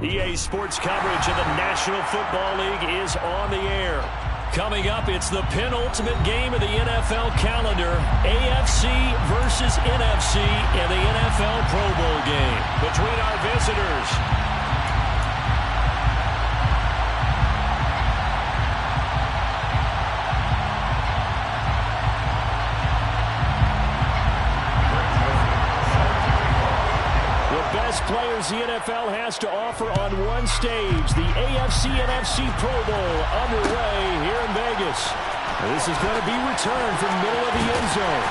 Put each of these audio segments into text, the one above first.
EA Sports coverage of the National Football League is on the air. Coming up, it's the penultimate game of the NFL calendar, AFC versus NFC in the NFL Pro Bowl game between our visitors. Players the NFL has to offer on one stage. The AFC-NFC Pro Bowl underway here in Vegas. This is going to be returned from middle of the end zone.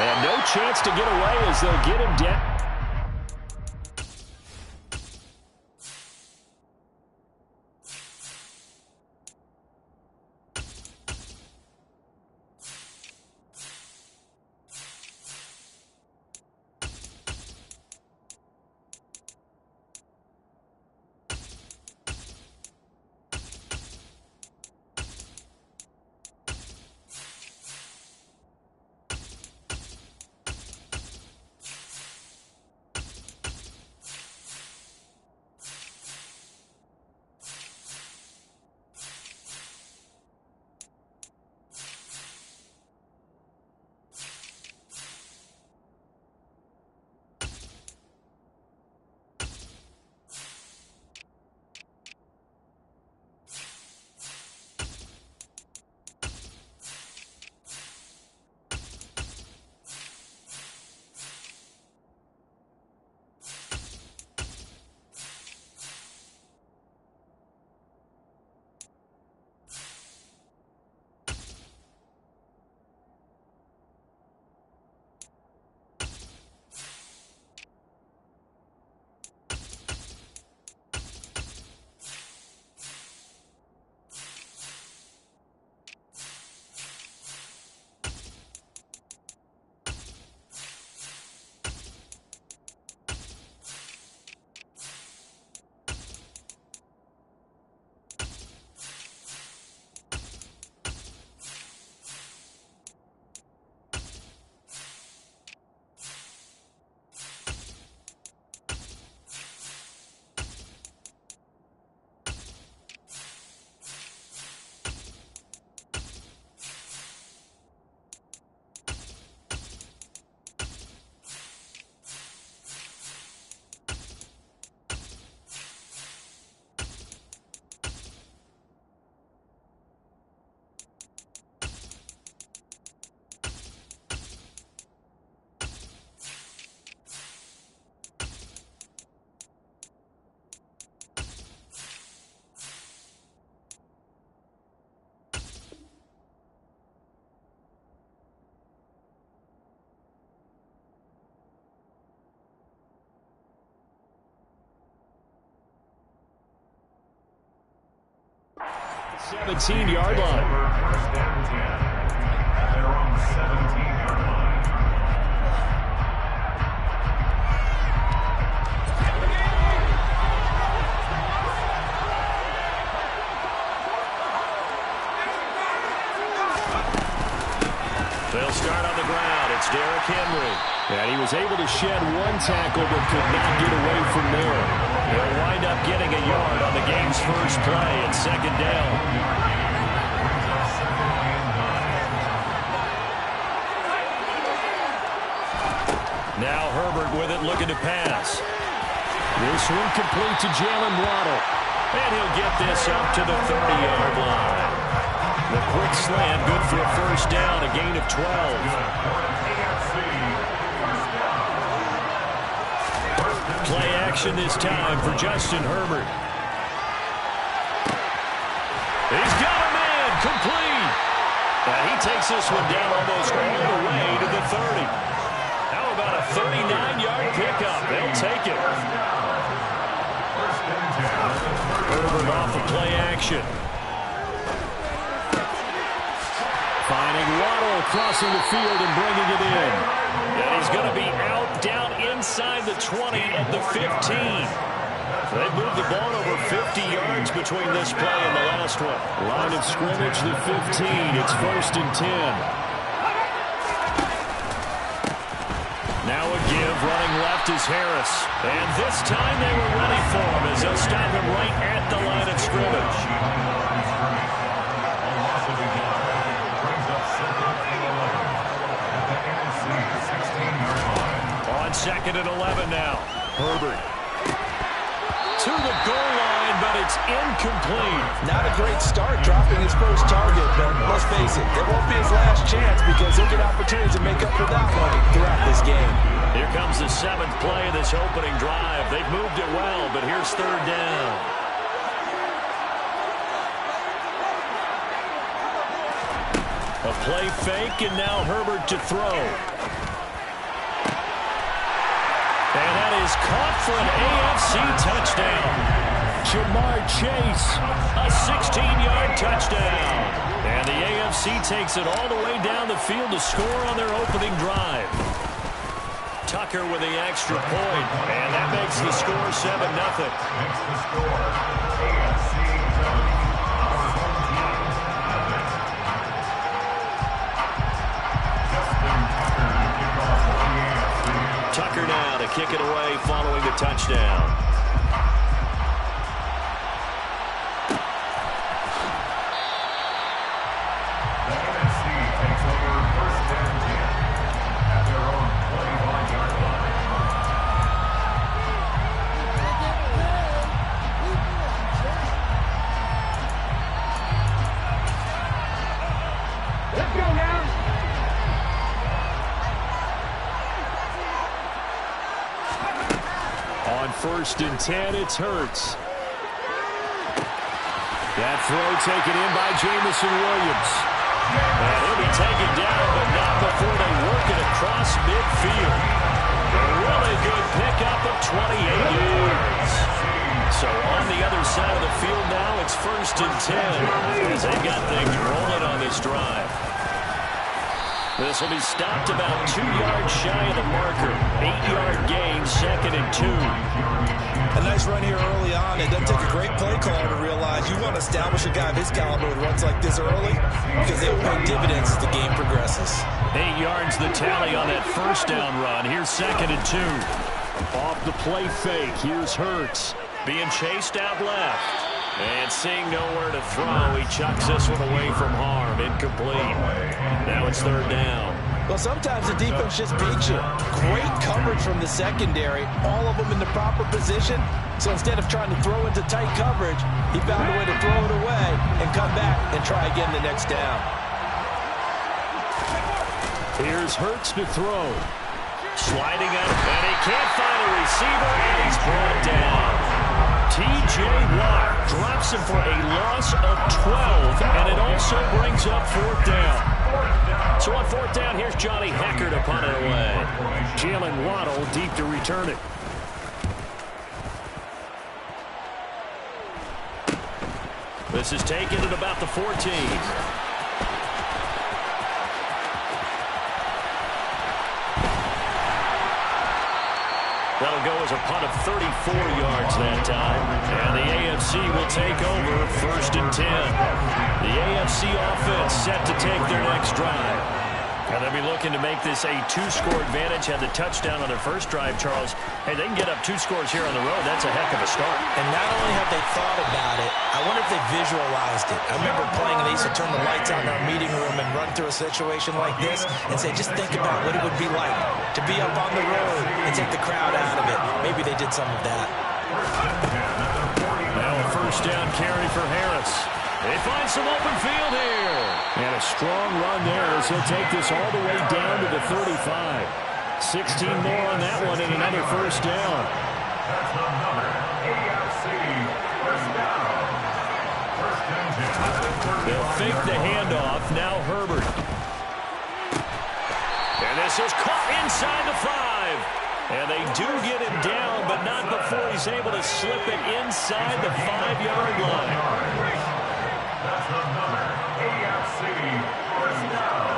And no chance to get away as they'll get him down. The 17-yard line. First down 10. They're on the 17-yard line. They'll start on the ground. It's Derrick Henry. And he was able to shed one tackle but could not get away from there. They'll wind up getting a yard on the game's first play at second down. Now Herbert with it, looking to pass. This one complete to Jalen Waddle. And he'll get this up to the 30-yard line. The quick slant, good for a first down, a gain of 12. Play action this time for Justin Herbert. He's got a man, complete. And he takes this one down almost all the way to the 30. How about a 39-yard pickup? They'll take it. Herbert off the play action. Finding Waddle, crossing the field and bringing it in. And he's going to be out down inside the 20 at the 15. They moved the ball over 50 yards between this play and the last one. Line of scrimmage, the 15. It's 1st and 10. Now a give, running left next is Harris. And this time they were ready for him as they'll stop him right at the line of scrimmage. On second and 11 now. Herbert to the goal line, but it's incomplete. Not a great start dropping his first target, but let's face it, it won't be his last chance because he'll get opportunities to make up for that one throughout this game. Here comes the 7th play of this opening drive. They've moved it well, but here's third down. A play fake, and now Herbert to throw. And that is caught for an AFC touchdown. Jamar Chase, a 16-yard touchdown. And the AFC takes it all the way down the field to score on their opening drive. Tucker with the extra point, and that makes the score 7-0. Makes the score AFC 7. Tucker now to kick it away following the touchdown. The NFC takes over first and 10 at their own 25-yard line. Let's go now. On first and 10, it's Hurts. That throw taken in by Jamison Williams. And he'll be taken down, but not before they work it across midfield. A really good pickup of 28 yards. So on the other side of the field now, it's first and 10 as they've got things rolling on this drive. This will be stopped about 2 yards shy of the marker. 8-yard gain, second and 2. A nice run here early on. It doesn't take a great play caller to realize you want to establish a guy of his caliber with runs like this early because they will pay dividends as the game progresses. 8 yards the tally on that first down run. Here's second and 2. Off the play fake. Here's Hurts being chased out left. And seeing nowhere to throw, he chucks this one away from harm. Incomplete. Now it's third down. Well, sometimes the defense just beats you. Great coverage from the secondary. All of them in the proper position. So instead of trying to throw into tight coverage, he found a way to throw it away and come back and try again the next down. Here's Hurts to throw. Sliding up, and he can't find a receiver, and he's brought down. T.J. Watt drops him for a loss of 12, and it also brings up fourth down. So on fourth down, here's Johnny Hecker to punt it away. Jalen Waddle deep to return it. This is taken at about the 14. That'll go as a punt of 34 yards that time. And the AFC will take over first and 10. The AFC offense set to take their next drive. And they'll be looking to make this a 2-score advantage. Had the touchdown on their first drive, Charles. Hey, they can get up 2 scores here on the road. That's a heck of a start. And not only have they thought about it, I wonder if they visualized it. I remember playing, and they used to turn the lights on in our meeting room and run through a situation like this and say, just think about what it would be like to be up on the road and take the crowd out of it. Maybe they did some of that. Now a first down carry for Harris. They find some open field here. And a strong run there as he'll take this all the way down to the 35. 16 more on that one and another first down. That's another AFC first down. First and 10. They'll fake the handoff. Now Herbert. And this is caught inside the 5. And they do get him down, but not before he's able to slip it inside the 5-yard line. That's another AFC first down.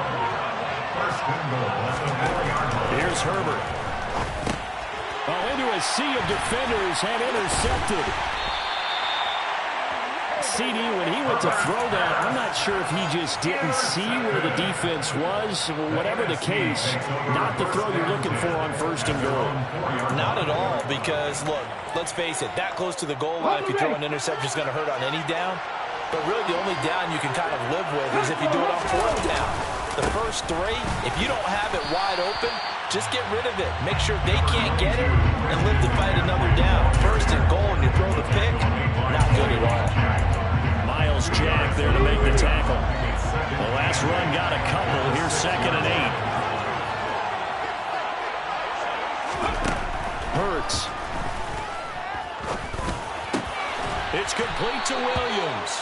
First and goal at the 4-yard line. Here's Herbert. Oh, into a sea of defenders and intercepted. CD, when he went to throw that, I'm not sure if he just didn't see where the defense was. Whatever the case, not the throw you're looking for on first and goal. Not at all, because, look, let's face it, that close to the goal line, if you throw an interception, is going to hurt on any down. But really, the only down you can kind of live with is if you do it on fourth down. The first three, if you don't have it wide open, just get rid of it. Make sure they can't get it and live to fight another down. First and goal, and you throw the pick, not good at all. Miles Jack there to make the tackle. The last run got a couple. Here's 2nd and 8. Hurts. It's complete to Williams.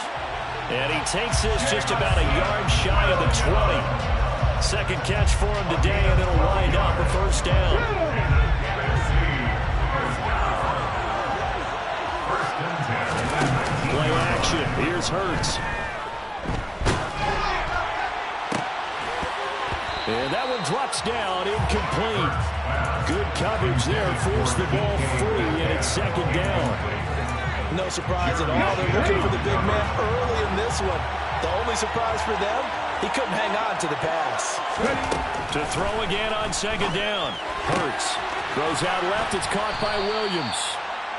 And he takes this just about a yard shy of the 20. Second catch for him today, and it'll wind up a first down. Play action. Here's Hurts. And that one drops down, incomplete. Good coverage there. Forced the ball free, and it's 2nd down. No surprise at all. They're looking for the big man early in this one. The only surprise for them, he couldn't hang on to the pass. To throw again on 2nd down. Hurts throws out left. It's caught by Williams.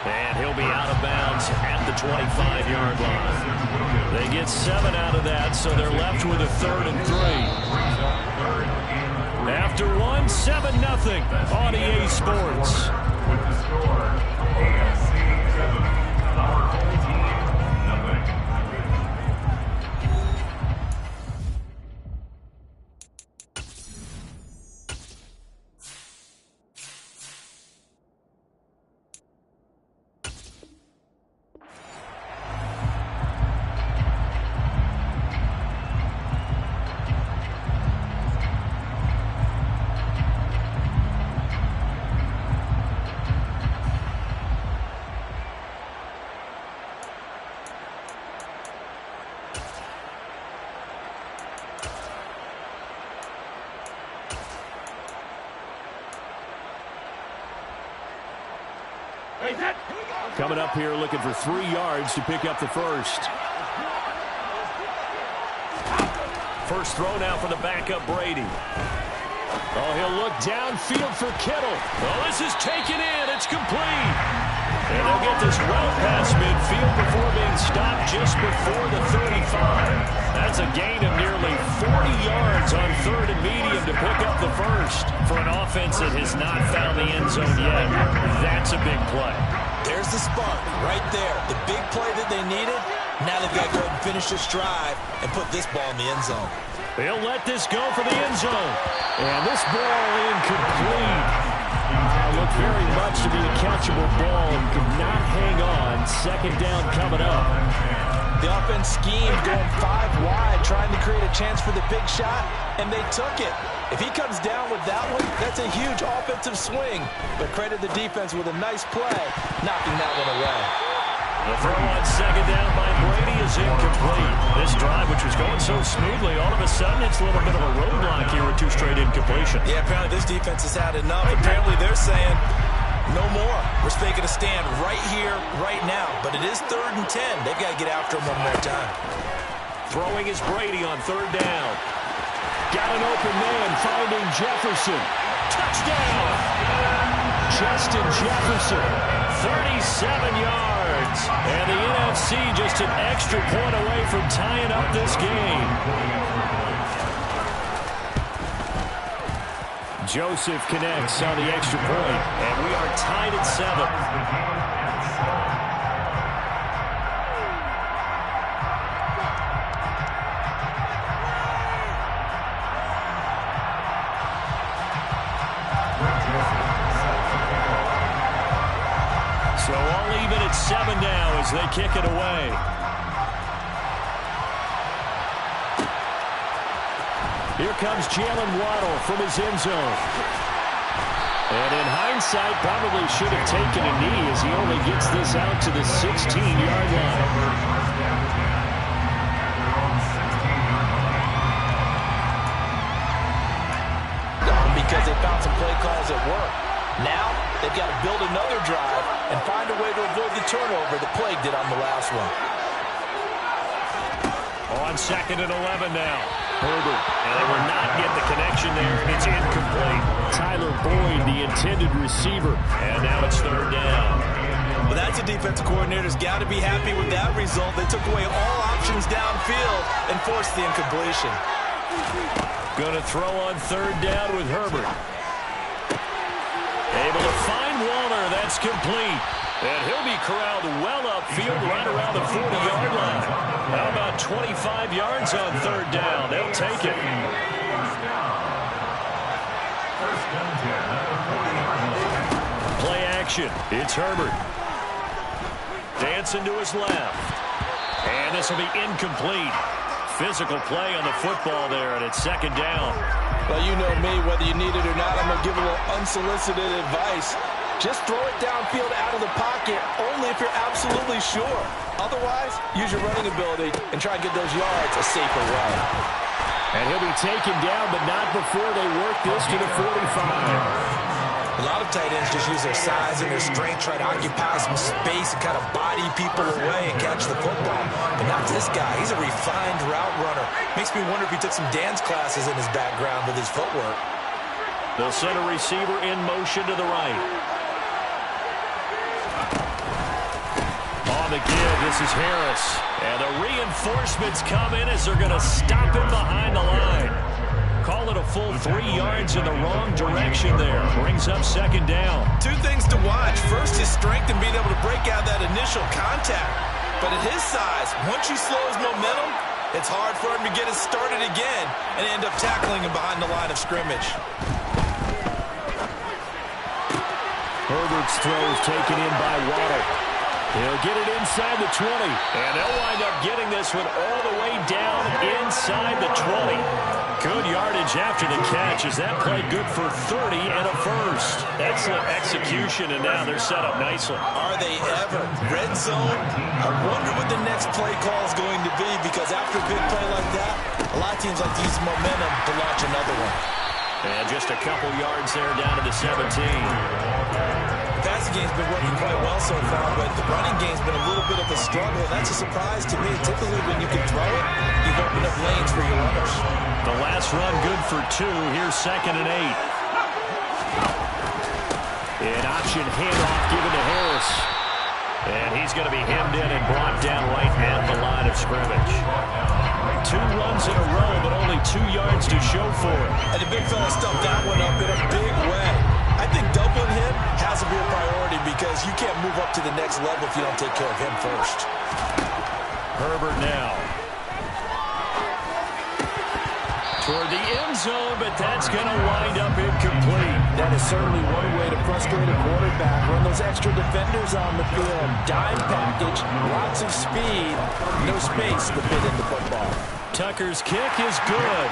And he'll be out of bounds at the 25-yard line. They get 7 out of that, so they're left with a 3rd and 3. After one, 7-0 on EA Sports. With the score, AFC 7, our home team, nothing. Coming up here looking for 3 yards to pick up the first. First throw now for the backup Brady. Oh, he'll look downfield for Kittle. Oh, this is taken in. It's complete. And they'll get this well past midfield before being stopped just before the 35. That's a gain of nearly 40 yards on 3rd and medium to pick up the first. For an offense that has not found the end zone yet, that's a big play. There's the spark right there. The big play that they needed. Now they've got to go ahead and finish this drive and put this ball in the end zone. They'll let this go for the end zone. And this ball incomplete. Looked very much to be a catchable ball and could not hang on. 2nd down coming up. The offense schemed going 5 wide, trying to create a chance for the big shot, and they took it. If he comes down with that one, that's a huge offensive swing. But credit the defense with a nice play, knocking that one away. The throw on 2nd down by Brady is incomplete. This drive, which was going so smoothly, all of a sudden it's a little bit of a roadblock here with 2 straight incompletions. Yeah, apparently this defense has had enough. Apparently they're saying, no more. We're making a stand right here, right now. But it is 3rd and 10. They've got to get after him one more time. Throwing is Brady on 3rd down. Got an open man, finding Jefferson. Touchdown! Justin Jefferson, 37 yards. And the NFC just an extra point away from tying up this game. Joseph connects on the extra point, and we are tied at 7. So all even at 7 now as they kick it away. Here comes Jalen Waddle from his end zone. And in hindsight, probably should have taken a knee as he only gets this out to the 16-yard line. Because they found some play calls at work. Now, they've got to build another drive and find a way to avoid the turnover that plagued it on the last one. On 2nd and 11 now. Herbert. And they will not get the connection there, and it's incomplete. Tyler Boyd, the intended receiver. And now it's 3rd down. Well, that's a defensive coordinator's got to be happy with that result. They took away all options downfield and forced the incompletion. Going to throw on 3rd down with Herbert. Able to find Waller. That's complete. And he'll be corralled well upfield right around the 40-yard line. How about 25 yards on 3rd down? They'll take it. Play action. It's Herbert. Dancing to his left. And this will be incomplete. Physical play on the football there, and it's 2nd down. Well, you know me, whether you need it or not, I'm going to give a little unsolicited advice. Just throw it downfield out of the pocket, only if you're absolutely sure. Otherwise, use your running ability and try and get those yards a safer way. And he'll be taken down, but not before they work this to the 45. A lot of tight ends just use their size and their strength, try to occupy some space and kind of body people away and catch the football. But not this guy. He's a refined route runner. Makes me wonder if he took some dance classes in his background with his footwork. They'll send a receiver in motion to the right. On the give, this is Harris. And the reinforcements come in as they're going to stop him behind the line. Call it a full 3 yards in the wrong direction there. Brings up 2nd down. 2 things to watch. First, his strength and being able to break out that initial contact. But at his size, once you slow his momentum, it's hard for him to get it started again and end up tackling him behind the line of scrimmage. Herbert's throw is taken in by Waddle. He'll get it inside the 20. And they'll wind up getting this one all the way down inside the 20. Good yardage after the catch as that play good for 30 and a first. Excellent execution, and now they're set up nicely. Are they ever? Red zone? I wonder what the next play call is going to be, because after a big play like that, a lot of teams like to use momentum to launch another one. And just a couple yards there down to the 17. The passing game's been working quite well so far, but the running game's been a little bit of a struggle. That's a surprise to me. Typically, when you can throw it, you've opened up lanes for your runners. The last run good for 2. Here's 2nd and 8. An option handoff given to Harris. And he's going to be hemmed in and brought down right at the line of scrimmage. 2 runs in a row, but only 2 yards to show for it. And the big fella stuffed that one up in a big way. I think doubling him has to be a priority, because you can't move up to the next level if you don't take care of him first. Herbert now. Toward the end zone, but that's going to wind up incomplete. That is certainly one way to frustrate a quarterback. Run those extra defenders on the field. Dime package, lots of speed, no space to fit in the football. Tucker's kick is good.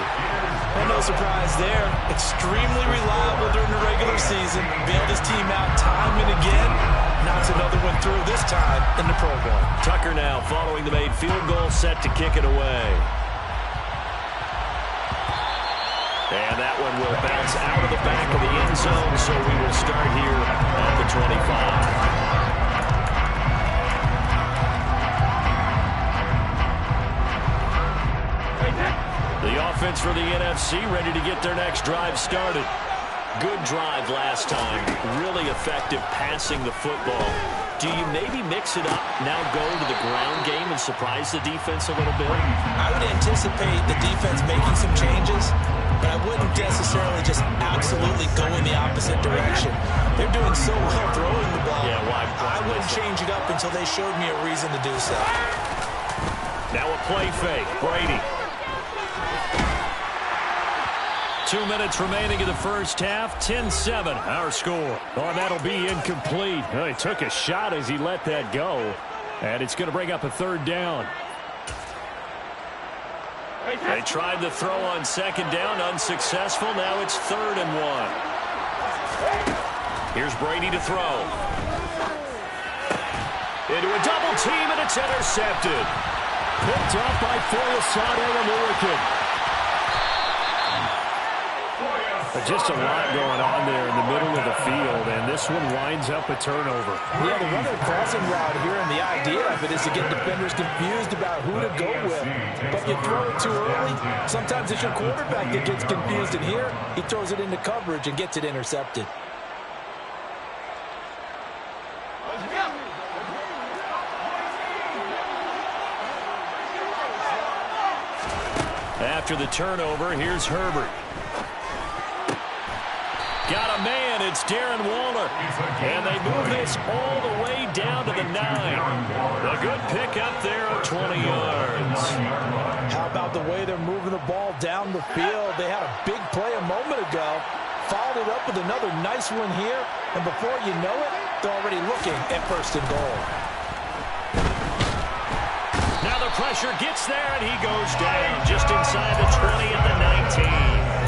And no surprise there. Extremely reliable during the regular season. Bailed his team out time and again. Knocks another one through, this time in the program. Tucker now following the made field goal, set to kick it away. And that one will bounce out of the back of the end zone, so we will start here at the 25. The offense for the NFC ready to get their next drive started. Good drive last time. Really effective passing the football. Do you maybe mix it up, now go to the ground game and surprise the defense a little bit? I would anticipate the defense making some changes, but I wouldn't necessarily just absolutely go in the opposite direction. They're doing so well throwing the ball. Yeah, why I wouldn't change it up until they showed me a reason to do so. Now a play fake. Brady. 2 minutes remaining in the first half. 10-7, our score. Oh, that'll be incomplete. Well, he took a shot as he let that go. And it's going to bring up a 3rd down. They tried the throw on 2nd down, unsuccessful. Now it's 3rd and 1. Here's Brady to throw. Into a double team, and it's intercepted. Picked off by Foyesade Oluwakin. Just a lot going on there in the middle of the field, and this one winds up a turnover. Yeah, the runner crossing route here, and the idea of it is to get defenders confused about who to go with. But if you throw it too early, sometimes it's your quarterback that gets confused, and here he throws it into coverage and gets it intercepted. After the turnover, here's Herbert. Got a man, it's Darren Waller. And they move this all the way down to the 9. A good pick up there of 20 yards. How about the way they're moving the ball down the field? They had a big play a moment ago. Followed it up with another nice one here. And before you know it, they're already looking at 1st and goal. Now the pressure gets there, and he goes down just inside the 20 at the 19.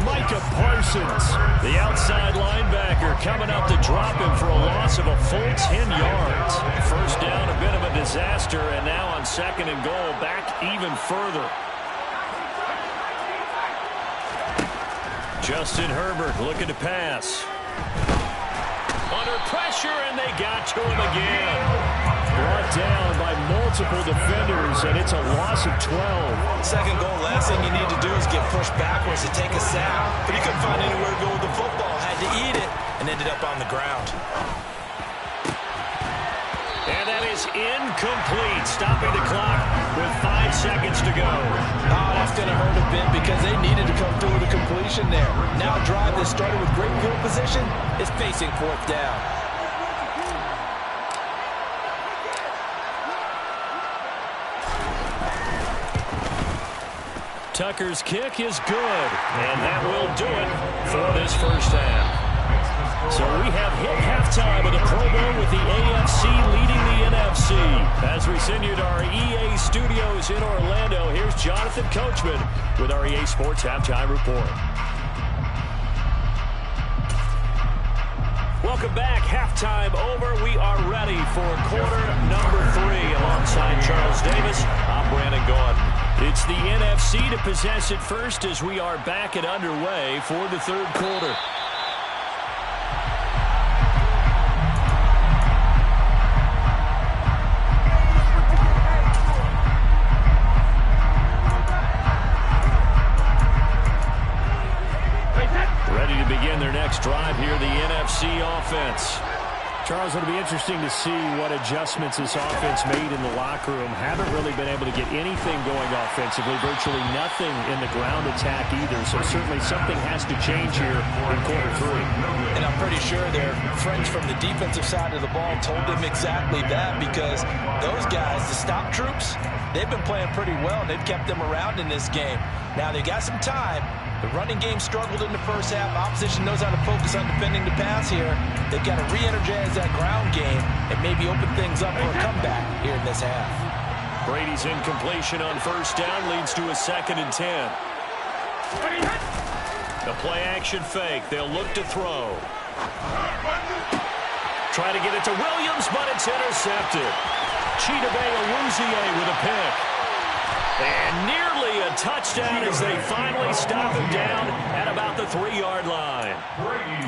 Micah Parsons, the outside linebacker, coming up to drop him for a loss of a full 10 yards. First down, a bit of a disaster, and now on 2nd and goal, back even further. Justin Herbert looking to pass. Under pressure, and they got to him again. Brought down by multiple defenders, and it's a loss of 12. 2nd goal, last thing you need to do is get pushed backwards to take a sack. But he couldn't find anywhere to go with the football. Had to eat it and ended up on the ground. And that is incomplete, stopping the clock with 5 seconds to go. Oh, that's going to hurt a bit because they needed to come through with a completion there. Now a drive that started with great field position is facing 4th down. Tucker's kick is good, and that will do it for this first half. So we have hit halftime of the Pro Bowl with the AFC leading the NFC. As we send you to our EA studios in Orlando, here's Jonathan Coachman with our EA Sports Halftime Report. Welcome back. Halftime over. We are ready for quarter number 3 alongside Charles Davis. I'm Brandon Gordon. It's the NFC to possess it first as we are back and underway for the 3rd quarter. Ready to begin their next drive here, the NFC offense. Charles, it'll be interesting to see what adjustments this offense made in the locker room. Haven't really been able to get anything going offensively, virtually nothing in the ground attack either. So certainly something has to change here in quarter 3. And I'm pretty sure their friends from the defensive side of the ball told them exactly that, because those guys, the stop troops, they've been playing pretty well, and they've kept them around in this game. Now they got some time. The running game struggled in the first half. Opposition knows how to focus on defending the pass here. They've got to re-energize that ground game and maybe open things up for a comeback here in this half. Brady's incompletion on 1st down leads to a 2nd and 10. The play-action fake. They'll look to throw. Try to get it to Williams, but it's intercepted. Chidobe Awuzie with a pick. And nearly a touchdown as they finally stop him down at about the 3-yard line.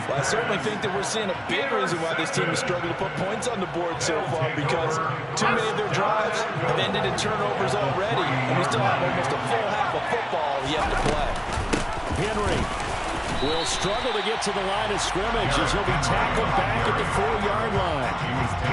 Well, I certainly think that we're seeing a big reason why this team has struggled to put points on the board so far, because too many of their drives have ended in turnovers already, and we still have almost a full half of football yet to play. Henry will struggle to get to the line of scrimmage as he'll be tackled back at the 4-yard line.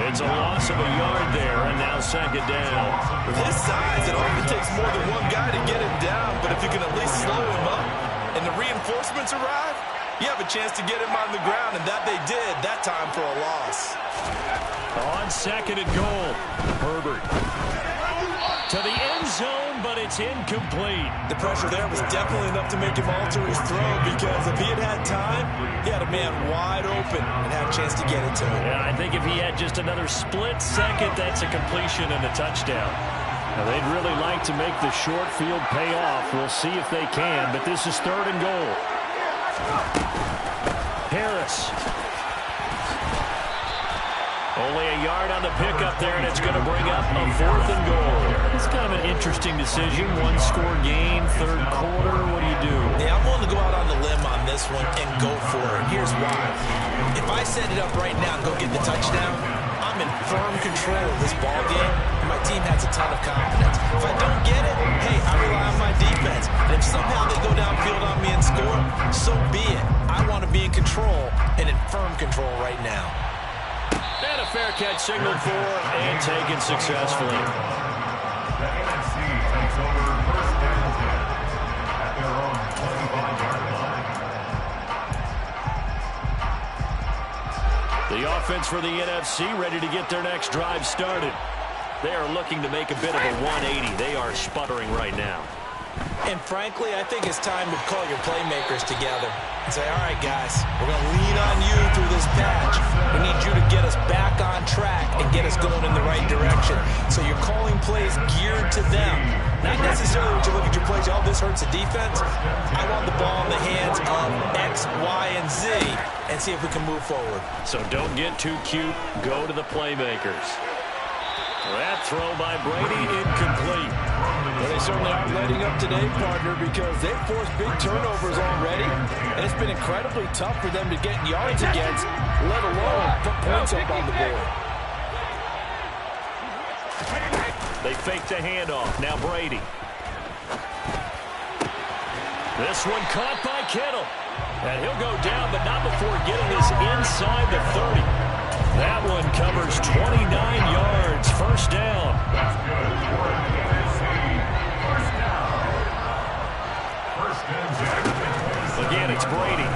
It's a loss of a yard there, and now 2nd down. With his size, it often takes more than one guy to get him down, but if you can at least slow him up and the reinforcements arrive, you have a chance to get him on the ground, and that they did that time for a loss. On 2nd and goal, Herbert to the end zone, but it's incomplete. The pressure there was definitely enough to make him alter his throw, because if he had time, he had a man wide open and had a chance to get it to him. Yeah, I think if he had just another split second, that's a completion and a touchdown. Now, they'd really like to make the short field pay off. We'll see if they can, but this is 3rd and goal. Harris Only a yard on the pickup there, and it's going to bring up a 4th and goal. It's kind of an interesting decision. One-score game, third quarter. What do you do? Yeah, I'm willing to go out on the limb on this one and go for it. Here's why. If I set it up right now and go get the touchdown, I'm in firm control of this ball game, and my team has a ton of confidence. If I don't get it, hey, I rely on my defense. And if somehow they go downfield on me and score, so be it. I want to be in control and in firm control right now. And a fair catch signaled for and taken successfully. The NFC takes over first and 10 at their own 25-yard line. The offense for the NFC ready to get their next drive started. They are looking to make a bit of a 180. They are sputtering right now. And frankly, I think it's time to call your playmakers together and say, all right, guys, we're going to lean on you through this patch. We need you to get us back on track and get us going in the right direction. So you're calling plays geared to them. Not necessarily when you look at your plays, oh, this hurts the defense. I want the ball in the hands of X, Y, and Z and see if we can move forward. So don't get too cute. Go to the playmakers. That throw by Brady incomplete. Well, they certainly aren't letting up today, partner, because they've forced big turnovers already, and it's been incredibly tough for them to get yards against, let alone put points up on the board. They fake the handoff. Now Brady. This one caught by Kittle. And he'll go down, but not before getting this inside the 30. That one covers 29 yards. First down. That's good for the NFC. First down. First and 10. Again, it's Brady.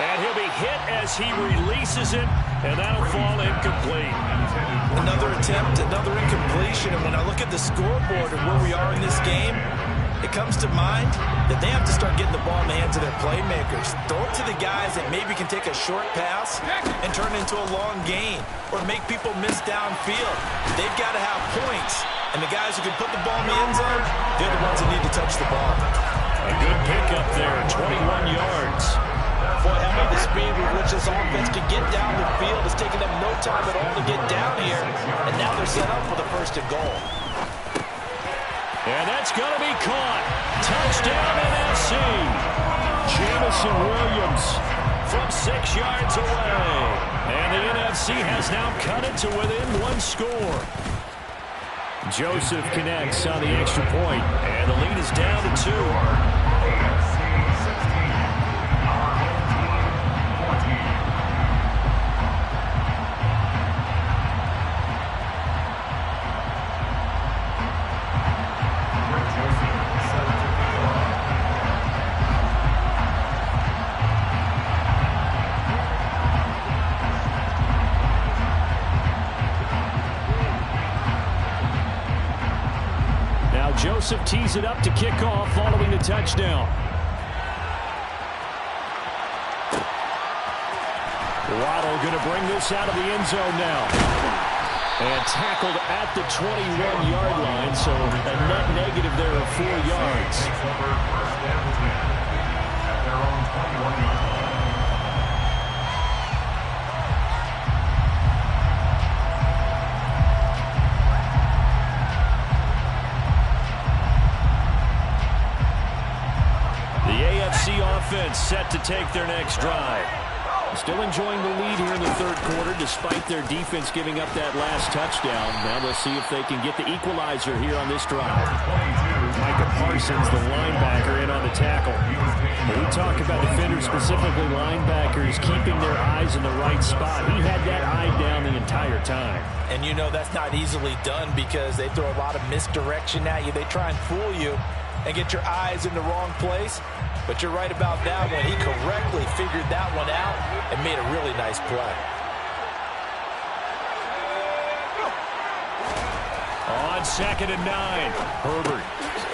And he'll be hit as he releases it, and that'll fall incomplete. Another attempt, another incompletion, and when I look at the scoreboard and where we are in this game, it comes to mind that they have to start getting the ball in the hands of their playmakers. Throw it to the guys that maybe can take a short pass and turn it into a long gain or make people miss downfield. They've got to have points, and the guys who can put the ball in the end zone, they're the ones that need to touch the ball. A good pickup there, 21 yards. Boy, how about the speed with which this offense can get down the field. It's taken them no time at all to get down here, and now they're set up for the first and goal. And that's going to be caught. Touchdown NFC. Jamison Williams from 6 yards away. And the NFC has now cut it to within 1 score. Joseph connects on the extra point, and the lead is down to 2. Joseph tees it up to kick off following the touchdown. Waddle going to bring this out of the end zone now. And tackled at the 21-yard line, so a net negative there of 4 yards. At their own 21-yard line. Offense set to take their next drive. Still enjoying the lead here in the third quarter despite their defense giving up that last touchdown. Now they'll see if they can get the equalizer here on this drive. Micah Parsons, the linebacker, in on the tackle. When we talk about defenders, specifically linebackers, keeping their eyes in the right spot. He had that eye down the entire time. And you know that's not easily done because they throw a lot of misdirection at you. They try and fool you and get your eyes in the wrong place. But you're right about that one. He correctly figured that one out and made a really nice play. On 2nd and 9, Herbert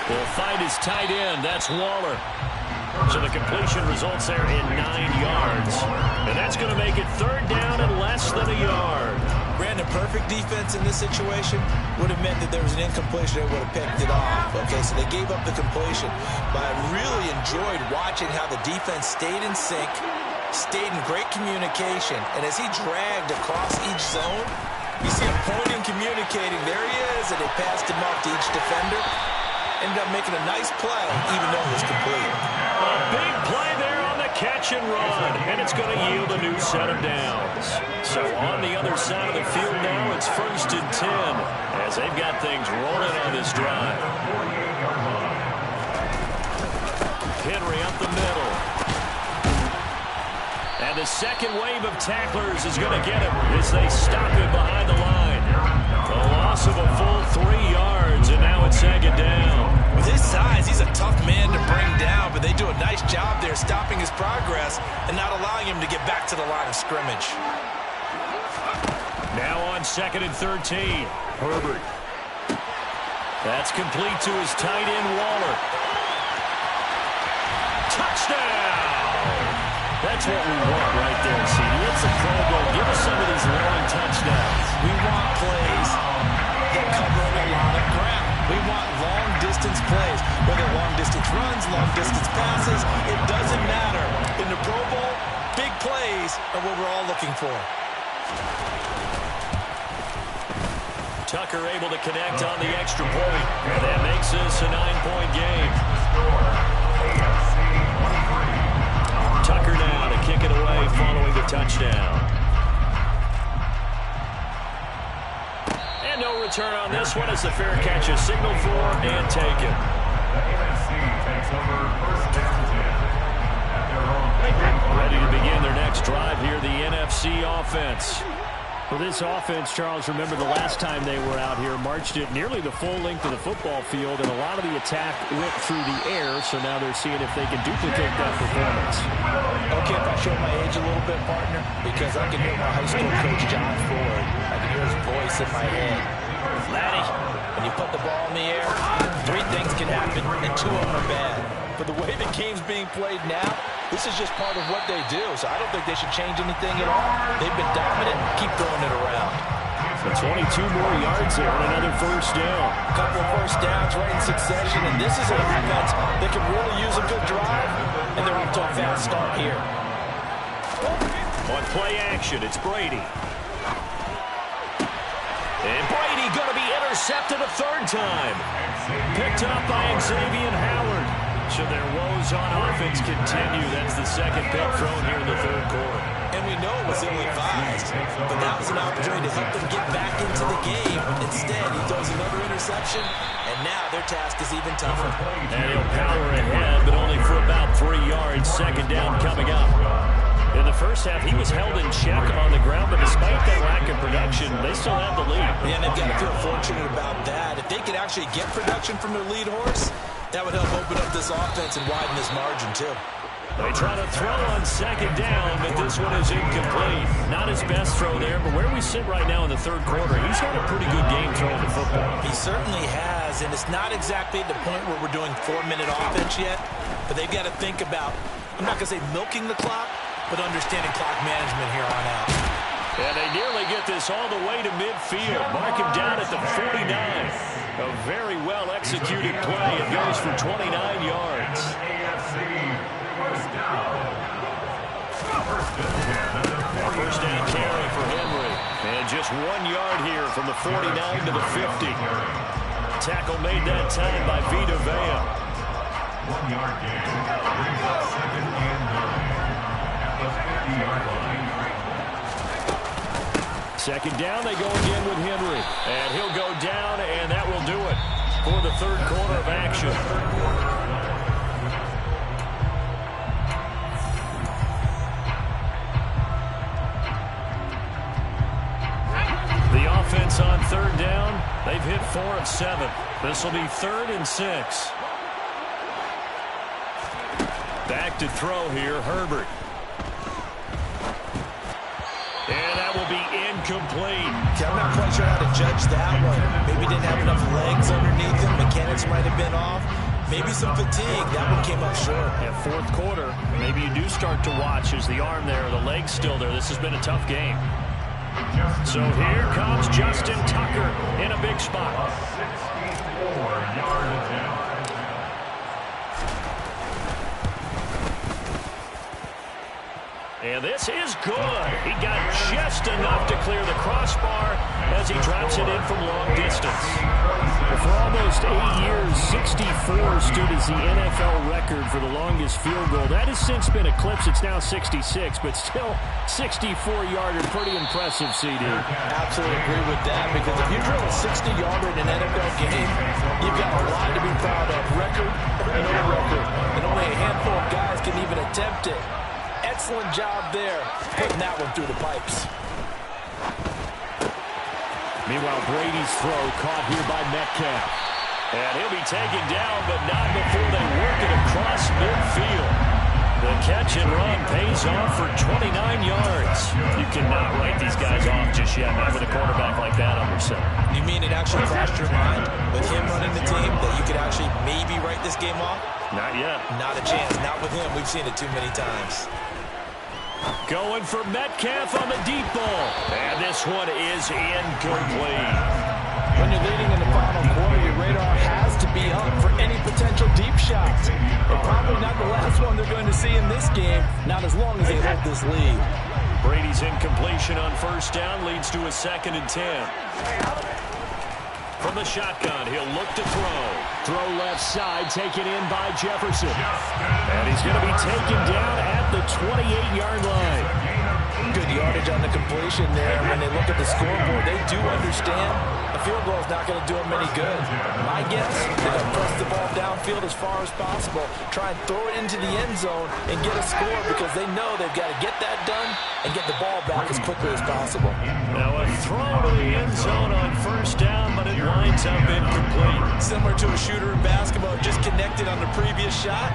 will find his tight end. That's Waller. So the completion results there in 9 yards. And that's going to make it 3rd down and less than a yard. Brandon, perfect defense in this situation would have meant that there was an incompletion. They would have picked it off. Okay, so they gave up the completion. But I really enjoyed watching how the defense stayed in sync, stayed in great communication. And as he dragged across each zone, you see him pointing, communicating. There he is, and they passed him off to each defender. Ended up making a nice play, even though it was complete. A big play there on the catch and run, and it's going to yield a new set of downs. So on the other side of the field now, it's 1st and 10, as they've got things rolling on this drive. Henry up the middle. And the second wave of tacklers is going to get him as they stop him behind the line. A loss of a full 3 yards, and now it's 2nd down. With his size, he's a tough man to bring down, but they do a nice job there stopping his progress and not allowing him to get back to the line of scrimmage. Now on 2nd and 13. Herbert. That's complete to his tight end, Waller. Touchdown! That's what we want right there, C.D. It's a Pro Bowl. Give us some of these long touchdowns. We want plays that cover a lot of ground. We want long-distance plays, whether long-distance runs, long-distance passes. It doesn't matter. In the Pro Bowl, big plays are what we're all looking for. Tucker able to connect on the extra point, and that makes this a 9-point game. Tucker now to kick it away following the touchdown. And no return on this one as the fair catch is signaled for and taken. The NFC takes over 1st and 10 at their own. Ready to begin their next drive here, the NFC offense. For this offense, Charles, remember the last time they were out here, marched it nearly the full length of the football field, and a lot of the attack went through the air, so now they're seeing if they can duplicate that performance. Okay, if I show my age a little bit, partner, because I can hear my high school coach, John Ford. I can hear his voice in my head. Laddie, when you put the ball in the air, 3 things can happen, and 2 of them are bad. For the way the game's being played now, this is just part of what they do, so I don't think they should change anything at all. They've been dominant. Keep throwing it around. So 22 more yards there and another 1st down. A couple of 1st downs right in succession, and this is an offense that can really use a good drive, and they're off to a fast start here. On play action, it's Brady. And Brady going to be intercepted a 3rd time. Picked up by Xavier Howard. So their woes on offense continue. That's the 2nd pick thrown here in the 3rd quarter. And we know it was ill-advised, but that was an opportunity to help them get back into the game. Instead, he throws another interception, and now their task is even tougher. And he'll power ahead, but only for about 3 yards. 2nd down coming up. In the first half, he was held in check on the ground, but despite that lack of production, they still have the lead. Yeah, and they've got to feel fortunate about that. If they could actually get production from their lead horse, that would help open up this offense and widen this margin, too. They try to throw on 2nd down, but this one is incomplete. Not his best throw there, but where we sit right now in the 3rd quarter, he's had a pretty good game throwing the football. He certainly has, and it's not exactly at the point where we're doing 4-minute offense yet, but they've got to think about, I'm not going to say milking the clock, but understanding clock management here on out. And they nearly get this all the way to midfield. Mark him down at the 49. A very well-executed play. It goes for 29 yards. AFC 1st down. 1st down carry for Henry. And just 1 yard here from the 49 to the 50. Tackle made that time by Vita Vea. 1 yard gain. Brings up 2nd and 9 at the 50-yard line. 2nd down, they go again with Henry. And he'll go down, and that will do it for the 3rd quarter of action. The offense on 3rd down, they've hit 4 of 7. This will be 3rd and 6. Back to throw here, Herbert. And that will be incomplete. Okay, I'm not quite sure how to judge that one. Maybe didn't have enough legs underneath him. Mechanics might have been off. Maybe some fatigue. That one came up short. At 4th quarter, maybe you do start to watch. Is the arm there, the leg's still there? This has been a tough game. So here comes Justin Tucker in a big spot. 64-yard attempt. And this is good. He got just enough to clear the crossbar as he drops it in from long distance. For almost 8 years, 64 stood as the NFL record for the longest field goal. That has since been eclipsed. It's now 66, but still 64-yarder. Pretty impressive, CD. Absolutely agree with that, because if you drill a 60-yarder in an NFL game, you've got a lot to be proud of. Record or no record. And only a handful of guys can even attempt it. Excellent job there, putting that one through the pipes. Meanwhile, Brady's throw caught here by Metcalf. And he'll be taken down, but not before they work it across midfield. The catch and run pays off for 29 yards. You cannot write these guys off just yet, not with a quarterback like that under center. You mean it actually crossed your mind with him running the team that you could actually maybe write this game off? Not yet. Not a chance. Not with him. We've seen it too many times. Going for Metcalf on the deep ball. And this one is incomplete. When you're leading in the final quarter, your radar has to be up for any potential deep shots. And probably not the last one they're going to see in this game, not as long as they hold this lead. Brady's incompletion on first down leads to a 2nd and 10. From the shotgun, he'll look to throw. Throw left side, taken in by Jefferson. And he's going to be taken down at the 28-yard line. Good yardage on the completion there. When they look at the scoreboard, they do understand a field goal is not going to do them any good. My guess, they're going to press the ball downfield as far as possible, try and throw it into the end zone and get a score, because they know they've got to get that done and get the ball back as quickly as possible. Now a throw to the end zone on first down, but it winds up incomplete. Similar to a shooter in basketball, just connected on the previous shot.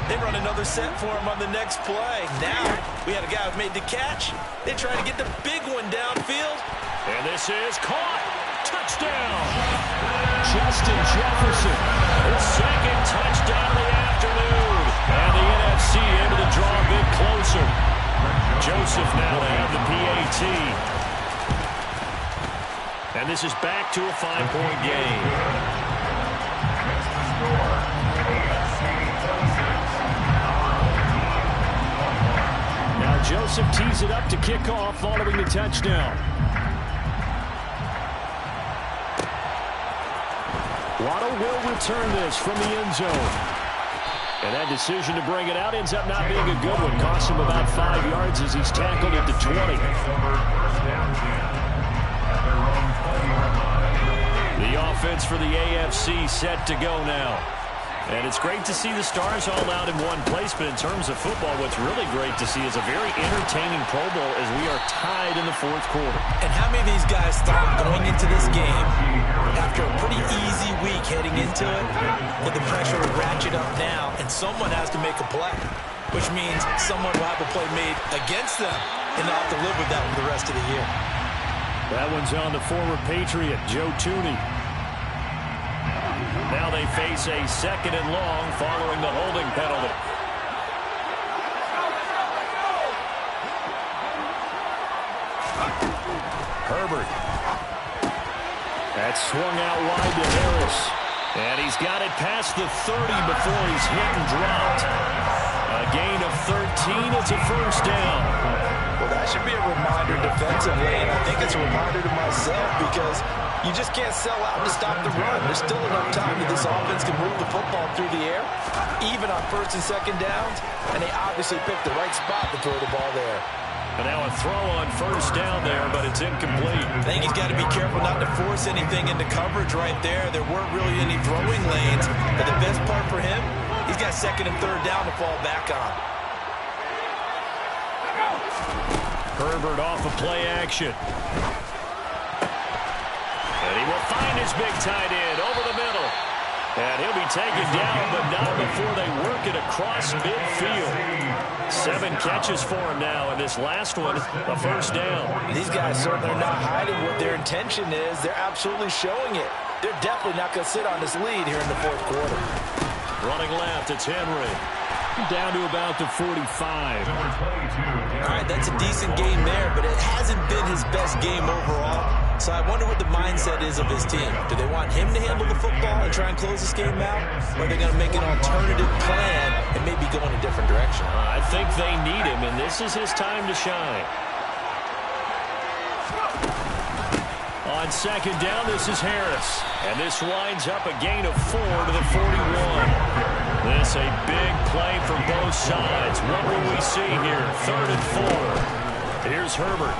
They run another set for him on the next play. Now, we had a guy who made the catch. They try to get the big one downfield. And this is caught. Touchdown. Justin Jefferson. His 2nd touchdown of the afternoon. And the NFC able to draw a bit closer. Joseph now to have the PAT. And this is back to a 5-point game. Now Joseph tees it up to kick off following the touchdown. Waddle will return this from the end zone. And that decision to bring it out ends up not being a good one. Costs him about 5 yards as he's tackled at the 20. The offense for the AFC set to go now. And it's great to see the stars all out in one place, but in terms of football, what's really great to see is a very entertaining Pro Bowl as we are tied in the 4th quarter. And how many of these guys thought going into this game, after a pretty easy week heading into it, that the pressure would ratchet up now and someone has to make a play, which means someone will have a play made against them, and they'll have to live with that for the rest of the year. That one's on the former Patriot, Joe Tooney. Now they face a 2nd and long following the holding penalty. Herbert. That swung out wide to Harris. And he's got it past the 30 before he's hit and dropped. A gain of 13. It's a first down. Well, that should be a reminder defensively, and I think it's a reminder to myself, because you just can't sell out to stop the run. There's still enough time that this offense can move the football through the air, even on 1st and 2nd downs, and they obviously picked the right spot to throw the ball there. And now a throw on first down there, but it's incomplete. I think he's got to be careful not to force anything into coverage right there. There weren't really any throwing lanes, but the best part for him, he's got 2nd and 3rd down to fall back on. Herbert off of play action. And he will find his big tight end over the middle. And he'll be taken down, but not before they work it across midfield. 7 catches for him now, and this last one, a first down. These guys certainly are not hiding what their intention is. They're absolutely showing it. They're definitely not going to sit on this lead here in the 4th quarter. Running left, it's Henry. Down to about the 45. All right, that's a decent game there, but it hasn't been his best game overall. So I wonder what the mindset is of his team. Do they want him to handle the football and try and close this game out? Or are they going to make an alternative plan and maybe go in a different direction? I think they need him, and this is his time to shine. On second down, this is Harris. And this winds up a gain of 4 to the 41. This a big play from both sides. What will we see here? 3rd and 4. Here's Herbert.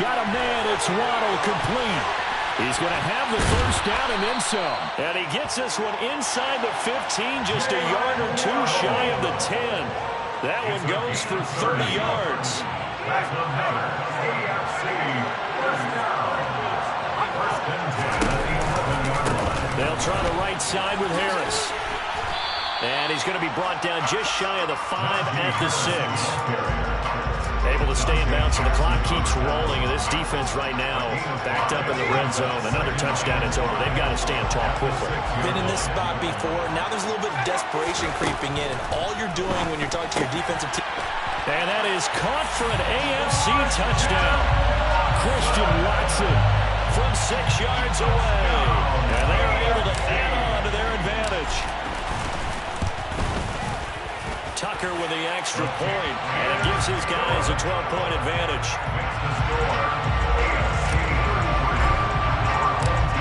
Got a man. It's Waddle, complete. He's going to have the first down and then some. And he gets this one inside the 15, just a yard or two shy of the 10. That one goes for 30 yards. That's another AFC first down. First and 10 at the 11-yard line. They'll try the right side with Harris. And he's going to be brought down just shy of the 5 at the 6. Able to stay in bounds, and the clock keeps rolling. And this defense right now backed up in the red zone. Another touchdown, it's over. They've got to stand tall quickly. Been in this spot before. Now there's a little bit of desperation creeping in. And all you're doing when you're talking to your defensive team. And that is caught for an AFC touchdown. Christian Watson from 6 yards away. And they're able to add on to their advantage. Tucker with the extra point, and it gives his guys a 12-point advantage.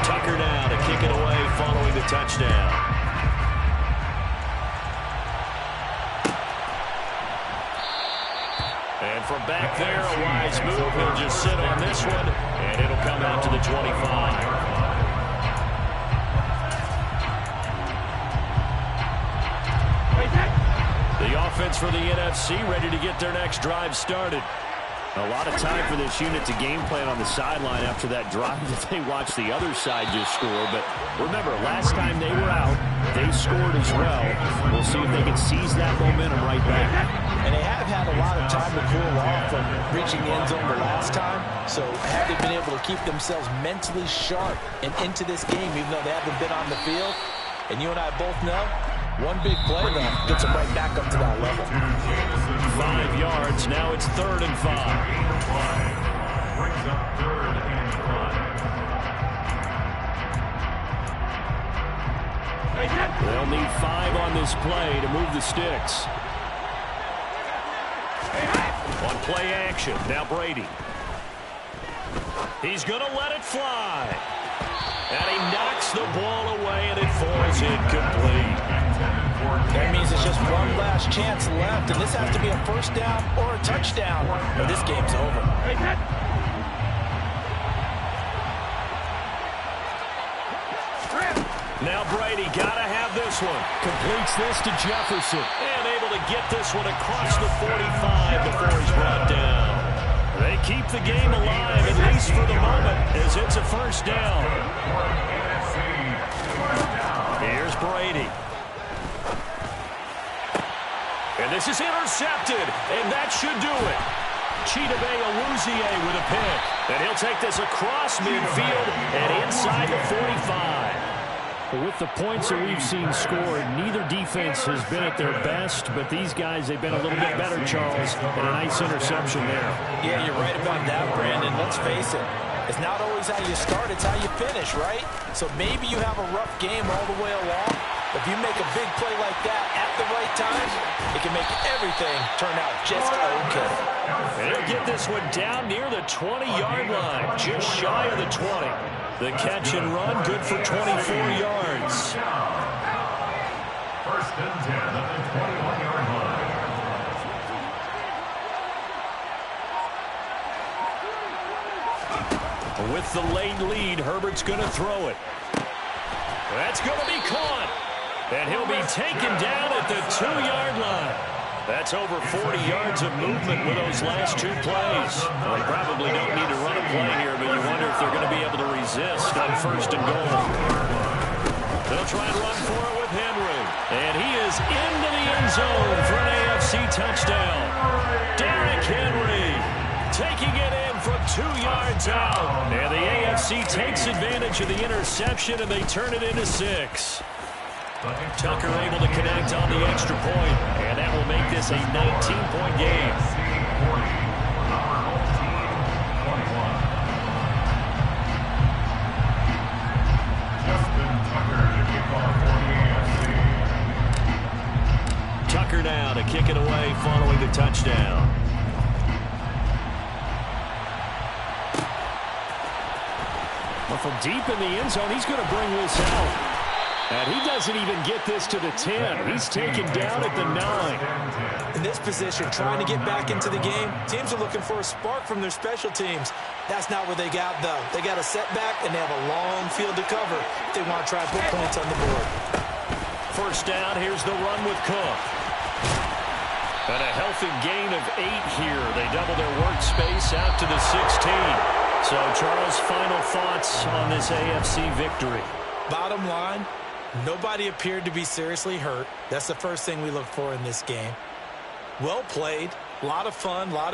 Tucker now to kick it away following the touchdown. And from back there, a wise move. He'll just sit on this one, and it'll come out to the 25. The offense for the NFC ready to get their next drive started. A lot of time for this unit to game plan on the sideline after that drive that they watched the other side just score. But remember, last time they were out, they scored as well. We'll see if they can seize that momentum right back. And they have had a lot of time to cool off from reaching the end zone the last time. So have they been able to keep themselves mentally sharp and into this game, even though they haven't been on the field? And you and I both know, one big play, though, gets them right back up to that level. 5 yards. Now it's 3rd and 5. Brings up 3rd and 5. They'll need 5 on this play to move the sticks. On play action, now Brady. He's going to let it fly. And he knocks the ball away, and it falls incomplete. That means it's just one last chance left, and this has to be a first down or a touchdown, or this game's over. Now Brady got to have this one. Completes this to Jefferson. And able to get this one across the 45 before he's brought down. They keep the game alive, at least for the moment, as it's a first down. Here's Brady. And this is intercepted, and that should do it. Chidobe Awuzie with a pick. And he'll take this across midfield and inside the 45. With the points that we've seen scored, neither defense has been at their best, but these guys, they've been a little bit better, Charles, and a nice interception there. Yeah, you're right about that, Brandon. Let's face it. It's not always how you start, it's how you finish, right? So maybe you have a rough game all the way along, but if you make a big play like that at the right time, it can make everything turn out just okay. And he'll get this one down near the 20-yard line, just shy of the 20. The catch and run, good for 24 yards. First and 10 at the 21-yard line. With the late lead, Herbert's going to throw it. That's going to be caught. And he'll be taken down at the 2-yard line. That's over 40 yards of movement with those last 2 plays. Well, they probably don't need to run a play here, but you wonder if they're going to be able to resist on 1st and goal. They'll try and run for it with Henry. And he is into the end zone for an AFC touchdown. Derrick Henry taking it in from 2 yards out. And the AFC takes advantage of the interception, and they turn it into 6. Tucker able to connect on the extra point, and that will make this a 19-point game. touchdown. Well, from deep in the end zone, he's going to bring this out. And he doesn't even get this to the 10. He's taken down at the 9. In this position, trying to get back into the game, teams are looking for a spark from their special teams. That's not what they got, though. They got a setback, and they have a long field to cover if they want to try to put points on the board. First down, here's the run with Cook. And a healthy gain of 8 here. They double their workspace out to the 16. So, Charles, final thoughts on this AFC victory. Bottom line, nobody appeared to be seriously hurt. That's the first thing we look for in this game. Well played, a lot of fun, a lot of